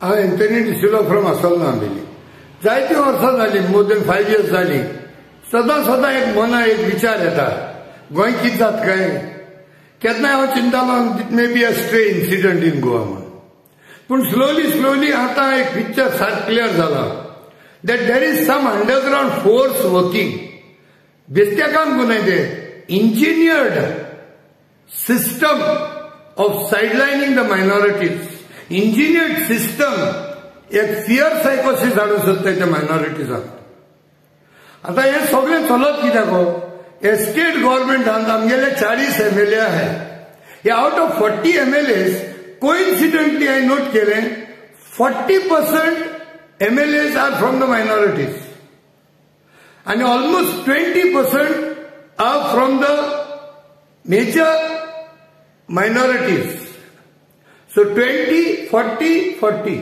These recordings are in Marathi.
हांव एंथनी डिसिल्वा फ्रॉम असलनामेली. जायती वर्सां जाली, मोर देन 5 years जाली. सदां एक मना एक विचार येता, गोंय कितें जाता काय. केन्नाय हांव चिंतालो may be a stray incident in Goa म्हणून. पूण स्लोली आतां एक पिक्चर सारको क्लियर जाला that there is some underground force working. बेस्त्या काम कोणाय ते engineered system of sidelining the minorities. Engineered system एक fear psychosis हाडू सोदता त्या minorities. आता हे सगळें चलत कित्याक गो. हे स्टेट गव्हर्नमेंटान आमगेले 40 MLA आहे. हे आउट ऑफ 40 MLAs कोइन्सिडेंटली हांवें नोट केलें 40% MLAs are from the minorities and almost 20% are from the major minorities. So 20, 40, 40.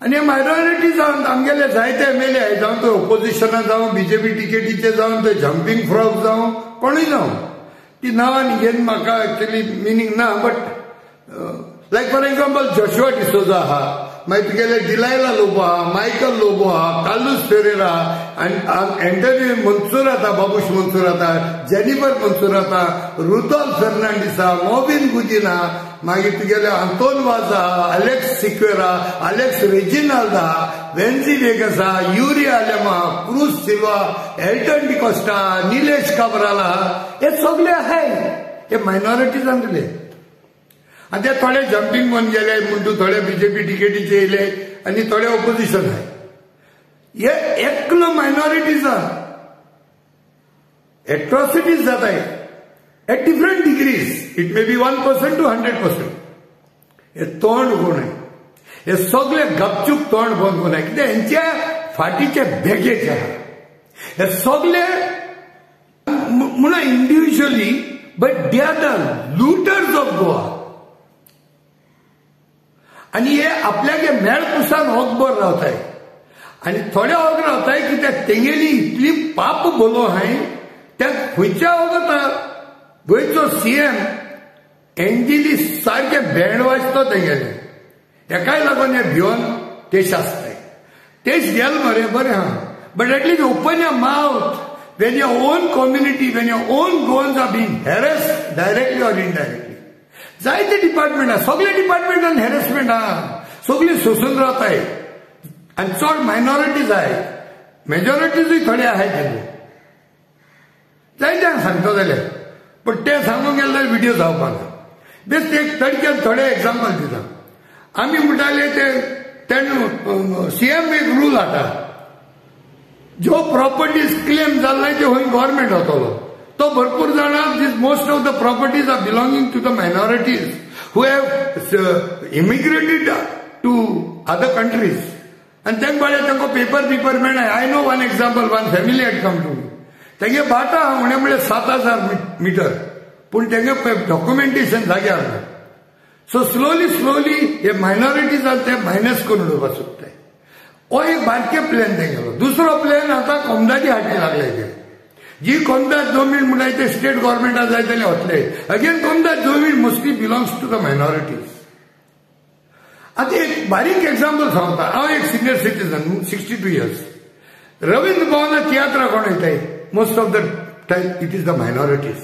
आणि मायनॉरिटीज आमगेले जायते MLA आहे, जावं तो ओपोजिशनात जावं BJP टिकेटीचे जावं ते जम्पिंग फ्रॉग जावं कोणूय जावं. ती नांवां घेवन म्हाका एक्चुअली मिनींग ना, but like for example Joshua D'Souza आहा, मागीर तुगेले डिलायला लोबो आहा, मायकल लोबो आहा, कार्लोस फेरेरा, एंटनी मंसूर आहा, बाबूश मंसूर आहा, जेनिफर मंसूर आहा, रुदॉल्फ फर्नांडीस आहा, मॉबिन गुदिन आहा, मागीर तुगेले आंतोन वाज आहा, अलेक्स सिक्वेरा, अलेक्स रेजिनाल्ड आहा, वेन्सी वेगस आहा, यूरी आलेम आहा, क्रूज सिल्वा, एल्टन डिकोस्टा, निलेश काब्राल आहा. हे सगळे आहाय, हे मायनॉरिटीजांतले. आणि ते थोडे जम्पिंग म्हणून गेले म्हणून थोडे BJP टिकेटीचे येयले आणि थोडे ऑपोजिशन आहे. हे एकलो मायनॉरिटीजा एट्रॉसिटीज जाताय at different degrees. It may be 1% to 100%. हे तोंड कोण आहे, हे सगळे गपचूप तोंड बंद कोण आहे, कित्याक हेंच्या फाटीचे बॅगेज आहा. हे सगळे म्हणून individually but they are the looters of Goa. आणि हे आपल्यागे मेळ पुसान होगभर रावताय आणि थोडे होग रावताय कित्याक तेंगेली इतली पाप बोलो हाय. त्या खंयच्या वगता गोंयचो CM एंजिली सारखे बँड वाजतो तेंगेले. हेकाय लागून हे भिवन तेश आसताय. तेश गेल मरे बरें आहा, but at least open your mouth when your own community, when your own Goans are being harassed directly or indirectly. जायते डिपार्टमेंट आहा, सगळे डिपार्टमेंटान हॅरेसमेंट आहा, सगळी सोसून रावताय. आनी चड मायनॉरिटीज आहाय, मेजॉरिटीजूय थोडे आहाय तेजे. जायते सांगता जाल्यार, पण ते सांगूंक गेले जाल्यार व्हिडिओ जावपाक ना. बेस्ट एक तडक्यान थोडे एग्जाम्पल दिता. आमी म्हणटाले ते CM एक रूल हाडटा, ज्यो प्रॉपर्टीज क्लेम जाल्ले त्यो खंय गव्हर्नमेंट वतलो. तो भरपूर जाणां most of the properties are belonging to the minorities who have immigrated to other countries. आणि तांकां पेपर मेळनाय. I know one example, one family had come to me. तेंगे भाटा उणे म्हळ्यार 7,000 मीटर, पूण तेंगे डॉक्युमेंटेशन जाग्यार ना. सो स्लोली हे मायनॉरिटीजान ते मायनस करून उडोवपाक सोदताय. हो एक बारके प्लॅन तेंगेलो. दुसरो प्लॅन आतां कोमदाची हाडटी लागले ते. जी कोमदाद जमीन म्हणटाय ते स्टेट गव्हर्नमेंटान जाय जाल्यार वतले. अगेन कोमदाद जमीन mostly belongs to the minorities. आता एक बारीक एक्झाम्पल सांगता. हांव एक सिनियर सिटीजन, 62 years. रवींद्र भवनात तियात्रा कोण येताय? Most of the time it is the minorities.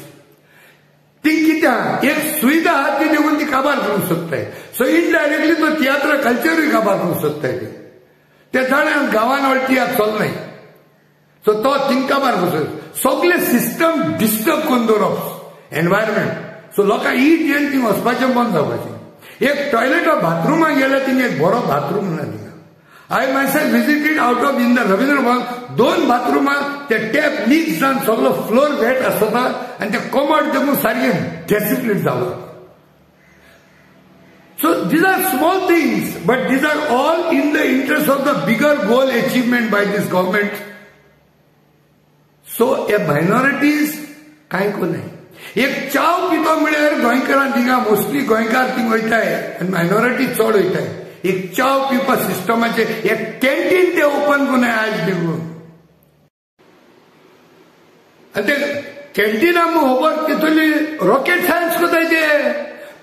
ती कित्याक एक सुविधा आहा ती देऊन ती काबार करूंक सोदताय. सो इनडायरेक्टली तो तियात्रा कल्चरूय काबार करूंक सोदताय. ते जाणां गांवांत व्हडले तियात्र चलनाय. सो तो थिंक काबार कसो सगळे सिस्टम डिस्टर्ब करून दवरप एनवायरमेंट. सो लोकांक ईट येवन थिंग वचपाचें बंद जावपाचें. एक टॉयलेट बाथरुमाक गेल्यार थिंग एक बरो बाथरूम ना थिंगा. I myself visited out of in the Ravindra Bhavan 2 बाथरुमां ते टॅप लीक जावन सगळो फ्लोर वेट आसता आनी ते कमोड देखून सारकें डेसिप्लीट जालो. So these are small things, but these are all in the interest of the bigger goal achievement by this government. So a minorities कांय को नाही. एक चाव पितो म्हळ्यार गोंयकारां थिंगा मोस्टली गोंयकार थिंग वयताय आनी मायनॉरिटी चड वयताय. एक चाव पिवपा सिस्टमाचे एक कॅन्टीन ते ओपन कोनाय आज देखून. आनी ते कॅन्टीना खबर तितूंतली रॉकेट सायन्स कोताय ते.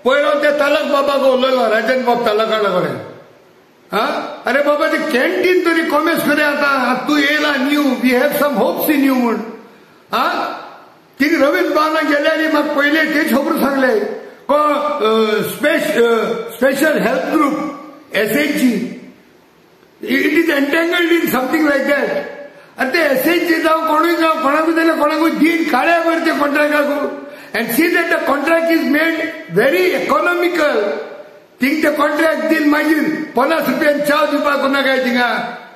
पयलो ते तालक बाबाक उलयलो राजन बाब तालकाडा कडेन. अरे बाबा ते कॅन्टीन तरी कॉमेस करे आता तू येला न्यू we have some hopes in you म्हूण ती रवींद्र भवना गेल्यानी म्हाका पयले तेच खबर सांगले special health group SHG it is entangled in something like that आनी ते SHG जावं कोणूय जावं कोणाकूय जाल्यार कोणाकूय दिन काड्या वर ते कॉन्ट्रॅक्टाकू and see that the contract is made very economical thing ते कॉन्ट्रॅक्ट दिन मागीर 50 रुपयान च्या दिवपाक नाका थिंगा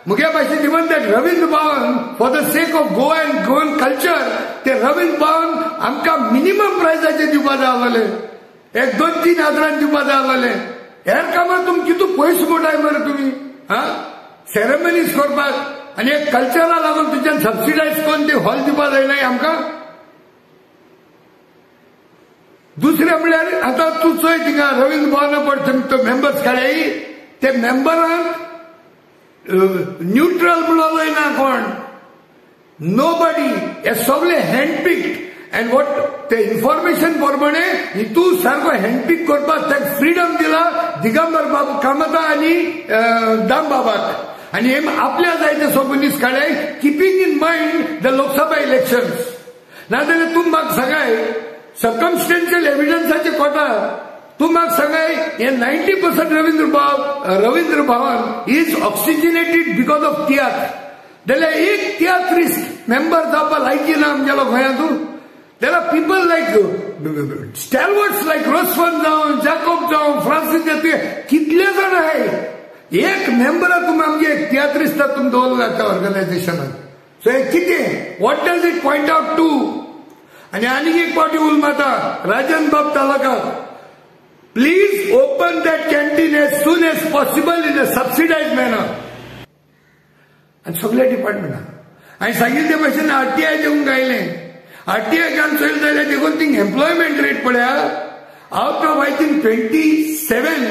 मुगे भाशेन even that Ravindra Bhavan for the sake of Goa and Goan culture ते रवींद्र भवन आमकां मिनिमम प्रायसाचेर दिवपा जाय आसलें 1-2-3 हजारांक दिवपा जाय आसलें हेर कामां तुमी कितू पयस मोटाय मरे तुमी सेरेमनीज करपाक आनी एक कल्चरा लागून तुज्यान सबसिडायज करून ते हॉल दिवपा जायनाय आमकां दुसरे म्हळ्यार आतां तूं चोय थिंगा रवींद्र भवना पडटा मेंबर्स काडय ते मेंबरांक न्यूट्रल म्हणून उलयना कोण नोबडी हे सगळे हँडपिक्ड अँड वॉट ते इन्फॉर्मेशन प्रमाणे हितू सारको हँडपिक करपाक ताका फ्रीडम दिला दिगंबर बाबू कामता आनी दाम बाबाक आनी हे आपल्या जाय ते सगळींच काडय keeping in mind the Lok Sabha elections नाजाल्यार तुमी म्हाका सांगाय सर्कमस्टेन्शियल एव्हिडन्साचे कोटा तूं म्हाका सांगाय हे 90% Ravindra Bhavan is oxygenated because of tiatr जाल्यार एक तियात्रिस्ट मेंबर जावपाक लायकी ना आमगेलो गोंयांतू देर आर पीपल लायक स्टॅलवर्ड्स लायक रोसफन जावं जॅकोब जावं फ्रांसीस कितले जाण आहाय एक मेंबरा तुमी आमगे एक तियात्रिस्टा तुमी दवरला त्या ऑर्गनायझेशनान सो हे कितें what does it point out to आनी आनीक एक पावटी उल माता राजन बाब taluka please open that canteen as soon as possible in a subsidise manner आनी सगळ्या डिपार्टमेंटान हांवें सांगिल्ले ते भाशेन RTI देवूंक गायलें RTI घालून चोयलें जाल्यार देखून थिंग एम्प्लॉयमेंट रेट पळया out of I think 27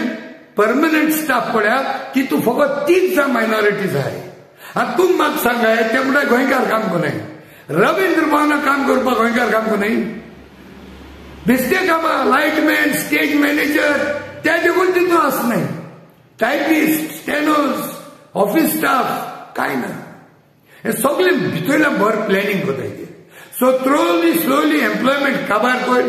permanent staff पळया तितू फकत 3 मायनॉरिटीज आहाय आतां तुमी म्हाका सांगाय ते म्हणटा गोंयकार काम कोनाय रवींद्र भवना काम करपाक गोंयकार काम कोनाय बेश्टे कामां लायटमॅन स्टेज मॅनेजर ते देखून तितून आसनाय टायपिस्ट स्टेनोज ऑफिस स्टाफ कांय ना हे सगळे भितरल्या बरें प्लॅनिंग कोताय सो स्लोली एम्प्लॉयमेंट काबार कर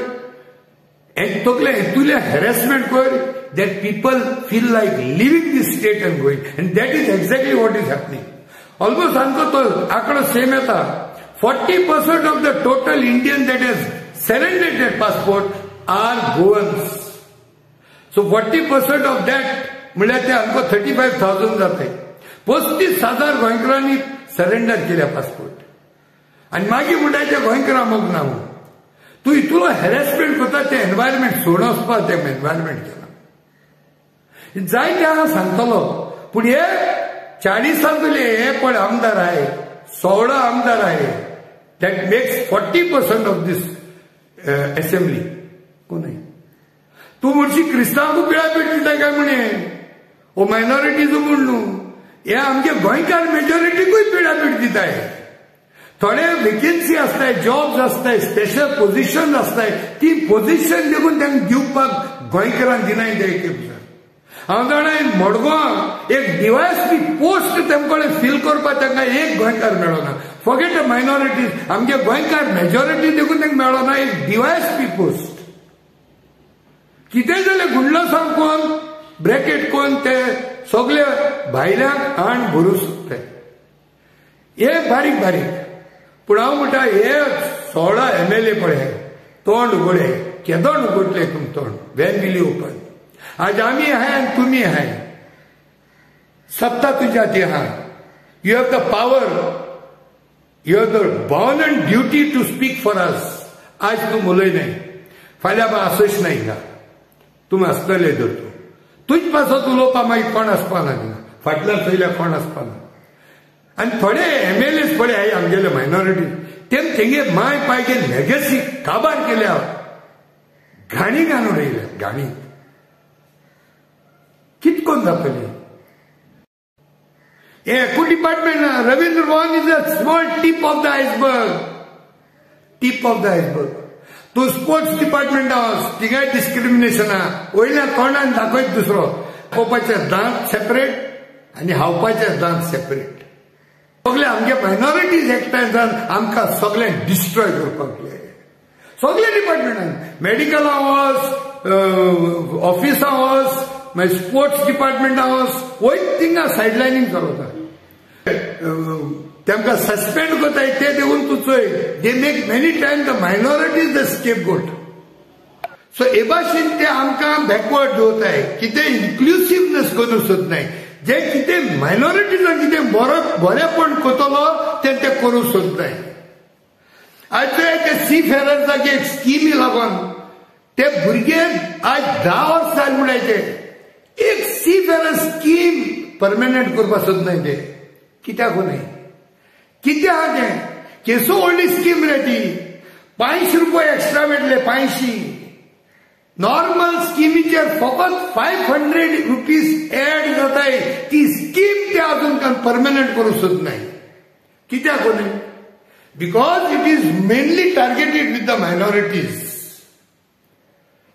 एंड तकले हेतुले हॅरेसमेंट कर that people feel like living this state and going and that is exactly what is happening almost आमचो तो आंकडो सेम येता 40% of the total Indian that has surrendered their passport are Goans. So 40% of that म्हळ्यार ते आमकां 35,000 जाताय 35,000 गोंयकारांनी सरेंडर केल्या पासपोर्ट आनी मागीर म्हणटा ते गोंयकारां मोग ना तूं इतलो हॅरेसमेंट करता ते एनवायरमेंट सोडून वचपाक ते एनवायरमेंट केला जायते हांगा सांगतलो पूण हे 40 हे पळय आमदार आहाय 16 आमदार आहाय that makes 40% of this assembly कोणाय तू म्हणशी क्रिस्तांवांकू पिळापीट दिता काय म्हणे ओ मायनॉरिटीज म्हूण न्हू हे आमचे गोंयकार मेजॉरिटीकूय पिळापीट दिताय थोडे वेकेन्सी आसताय जॉब्स आसताय स्पेशल पोझिशन आसताय ती पोझिशन देखून तांकां दिवपाक गोंयकारांक दिनाय जाय हांव जाणा मडगांव एक DYSP पोस्ट तेमकडे फील करपाक तांकां एक गोंयकार मेळना फॉरगेट द मायनॉरिटीज आमचे गोंयकार मेजॉरिटी देखून तांकां मेळना एक DYSP पोस्ट कितेंय जाल्यार गुंडलो सांगून ब्रॅकेट कोन्न ते सगळे भायल्यांक आण भरूं सोदताय हे बारीक बारीक पूण हांव म्हणटा हे 16 MLA पळय तोंड उगडे केदोन उगडले तुम तोंड वेन विल यू ओपन आज आम्ही आहे आणि तुम्ही आहे सत्ता तुझ्यात आहे you have the power you have the bounden duty to speak for us आज तू उलय नाही फाल्यां असोच नाही का तुम्ही आसतले तर तुझ पासत उलोवपा मागीर कोण आसपाना फाटल्यान चयल्यार कोण आसपाना आनी थोडे MLAs पळय हाय आमगेले मायनॉरिटी तेंगे माय पायगे लेगसी काबार केल्या घाणी घालून उडयल्या घाणी कितकोन जातली हे एकूच डिपार्टमेंट ना Ravindra Bhavan is a small tip of the iceberg तूं स्पोर्ट्स डिपार्टमेंट आवास तिगाय डिस्क्रिमिनेशन वयल्या तोंडान दाखयत दुसरो पोवपाचे दांत सेपरेट आनी हावपाचें जावन सेपरेट. सगळे आमगे मायनॉरिटीज एकठांय जावन आमकां सगळें डिस्ट्रॉय करपाक जाय. सगळे डिपार्टमेंटान मेडिकलां वच, ऑफिसां वच, मागीर स्पोर्ट्स डिपार्टमेंटां वच, वयत थिंगा सायडलायनींग चलता. तांकां सस्पेंड करताय ते देऊन तूं चोय. They make many time the minorities the scapegoat. So हे भाशेन ते आमकां बॅकवर्ड दवरताय. कितें इन्क्लुसिवनेस करूंक सोदनाय. जे कितें मायनॉरिटीजान कितें बरेपण करतलो ते करूंक सोदनाय. आज ते सी फेरर्साक एक स्किमी लागून ते भुरगे आज 10 वर्सां जाली म्हणाय ते एक सी फेरर स्कीम परमनंट करपाक सोदनाय ते. कित्याक कोनाय कितें आहा तें केसो व्हडली स्कीम रे ती. 500 रुपया एक्स्ट्रा मेळटले. 500 नॉर्मल स्किमीचेर फकत 500 रुपीज एड जाताय. ती स्कीम ते अजून परमनंट करूंक सोदनाय. कित्याक कोनाय because it is mainly targeted with the minorities.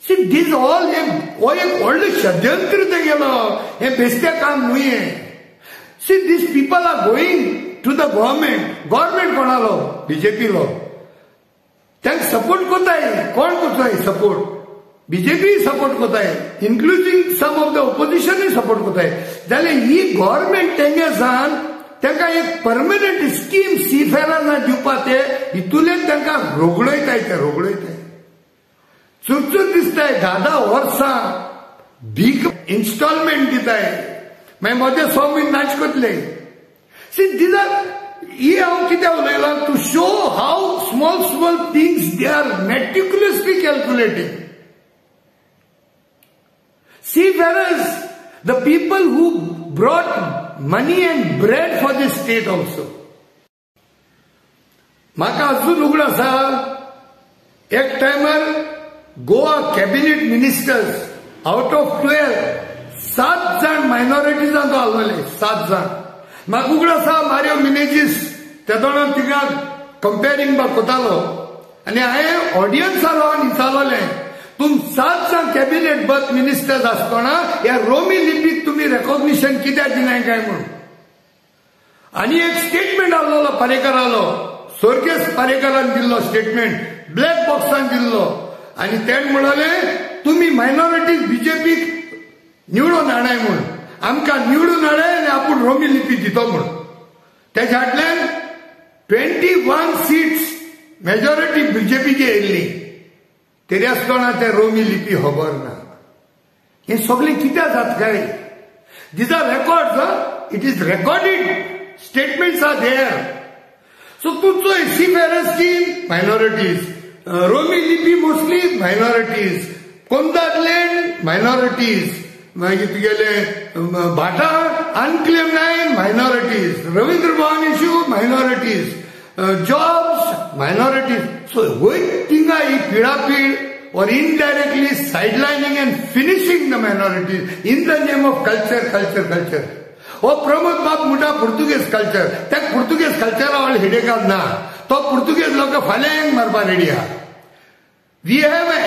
See this all एक व्हडलें षड्यंत्र ते गेलो. हे बेश्टें काम न्हू हें. See this people are going to the government. Government कोणालो बीजेपीलो. तांकां सपोर्ट कोताय. कोण कोताय सपोर्ट. बीजेपी सपोर्ट कोताय. इन्क्लुडिंग सम ऑफ द ओपोजिशनूय सपोर्ट कोताय. जाल्यार ही गव्हर्मेंट तेंगे जावन तांकां एक परमनंट स्कीम सी फेरर्सां दिवपाक ते हितूंतल्यान तांकां रोगडयताय. ते रोगडयताय. चुरचूर दिसताय. 10 वर्सां भीक इन्स्टॉलमेंट दिताय. मागीर मदें 6 म्हयने नाच कोतले. सी दीज आर ही हांव कितें उलयलां to show how small things they are meticulously calculating. Seafarers, the people who brought money and bread for the state also. म्हाका अजून उगड आसा एक टायमार Goa cabinet ministers out of 12 7 जाण मायनॉरिटीजांचो आसलेले. 7 जाण. म्हाका उगड आसा मारियो मिनेजीस त्या दोनां थिंगा कंपेरिंग बा कोतालो आनी हांवें ऑडियन्सार रावन विचारलें तुम 7 जाण कॅबिनेट बर्थ मिनिस्टर्स आसतना ह्या रोमी लिपीक तुम्ही रेकॉग्निशन कित्याक दिनाय काय म्हणून. आनी एक स्टेटमेंट आसलो पारेकरालो. स्वर्गेस पारेकरान दिल्लो स्टेटमेंट ब्लॅक बॉक्सान दिल्लो. आनी तेणें म्हणलें तुमी मायनॉरिटीज बीजेपीक निवडून हाडाय म्हणून. आमकां निवडून हाडाय आनी आपूण रोमी लिपी दितो म्हणून. तेच्या फाटल्यान 21 सीट्स मेजॉरिटी बीजेपीची येयल्ली. तरी आसतना ते रोमी लिपी खबर ना. हे सगळें कित्याक जाता काय. These are records. It is recorded. Statements are there. So तुजो सीफेरर स्कीम मायनॉरिटीज. रोमी लिपी मोस्टली मायनॉरिटीज. कोंदात लँड मायनॉरिटीज. मागीर तुगेले भाटा unclaim land minorities. Ravindra Bhavan issue minorities. Jobs minorities. So वयत थिंगा ही पिडापीड or indirectly sidelining and finishing the minorities in the name of culture. Oh, Pramod Bab Muta Portuguese culture. That Portuguese culture all hidekal na. To Portuguese loka faleng marba redia. We have an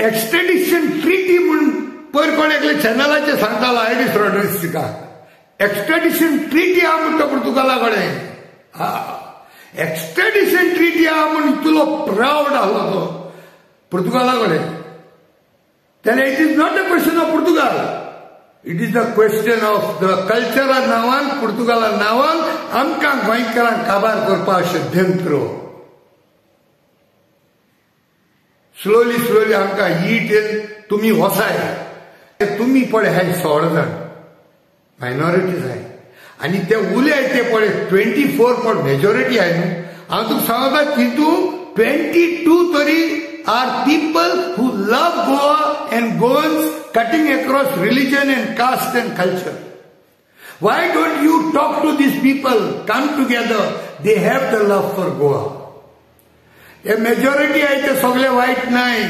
extradition treaty mun per konekle channelache sangtala Edis Rodriguez ka. Extradition treaty amunta Portugala gade. Extradition treaty amun itulo proud allo. Portugala gade. Then it is not a question of Portugal. It is a question of the culture nawan, Portugal nawan, amka goinkaran kabar korpa षड्यंत्र. Slowly amka eat in tumi hosay. Tumi pade hai 16 जण minorities hai. आणि ते उले आहे ते पडे 24 पण मेजॉरिटी आहे ना. हांव तुका सांगता तितून 22 तरी are people who love Goa and Goans cutting across religion and caste and culture. Why don't you talk to these people? Come together. They have the love for Goa. A majority आहे ते सगळे वाईट नाही.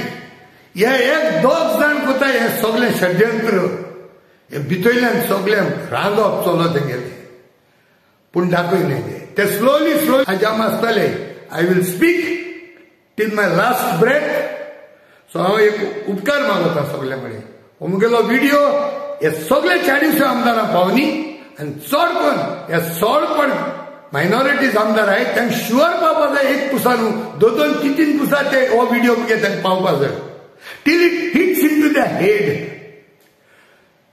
हे एक दोग जाण कोता हे सगळे षड्यंत्र. हे भितरल्यान सगळे रांदप चलत गेले. पूण दाखयले ते स्लोली हजाम आसतले. I will speak till my last breath. So हांव एक उपकार मागता सगळ्या कडेन. हो मुगेलो व्हिडिओ हे सगळे 40 आमदारां पावनी आनी चड करून हे चड मायनॉरिटीज आमदार आहेत त्यांना शुअर पावपा जाय एक पुसा न्हू 2-3 पुसा ते हो व्हिडिओ मुगे तांकां पावपा जाय till it hits in to the head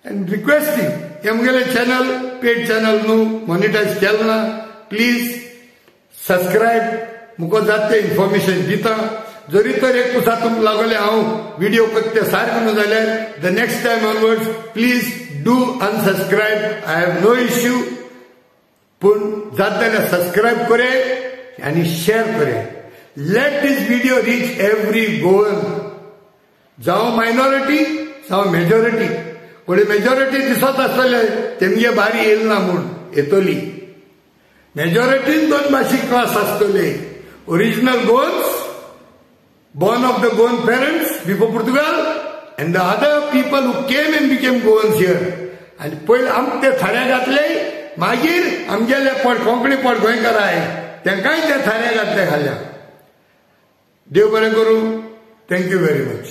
and requesting हे मुगेले चॅनल पेड चॅनल न्हू मॉनिटायज केलें ना प्लीज सबस्क्रायब मुको जात ते इन्फॉर्मेशन दिता जरी तर एक पुसा तुमकां लागले हांव व्हिडिओ करता सारको न्हू जाल्यार the next time onwards please do unsubscribe I have no issue पण जात जाल्यार सबस्क्रायब करे आनी शेअर करे let this video reach every Goan जावं मायनॉरिटी जावं मेजॉरिटी कोणी मेजॉरिटी दिसत आसतले तेमगे बारी येयल ना म्हूण येतली मेजॉरिटीन 2 भाशीक क्लास आसतले original Goans born of the Goan parents before Portugal and the other people who came and became Goans here and पहिले आमचे थाऱ्या घातले मागीर आमगेले पड कोंकणी पड गोंयकार आहे तांकांय ते थाऱ्या घातले खाल्या देव बरें करूं थँक्यू व्हेरी मच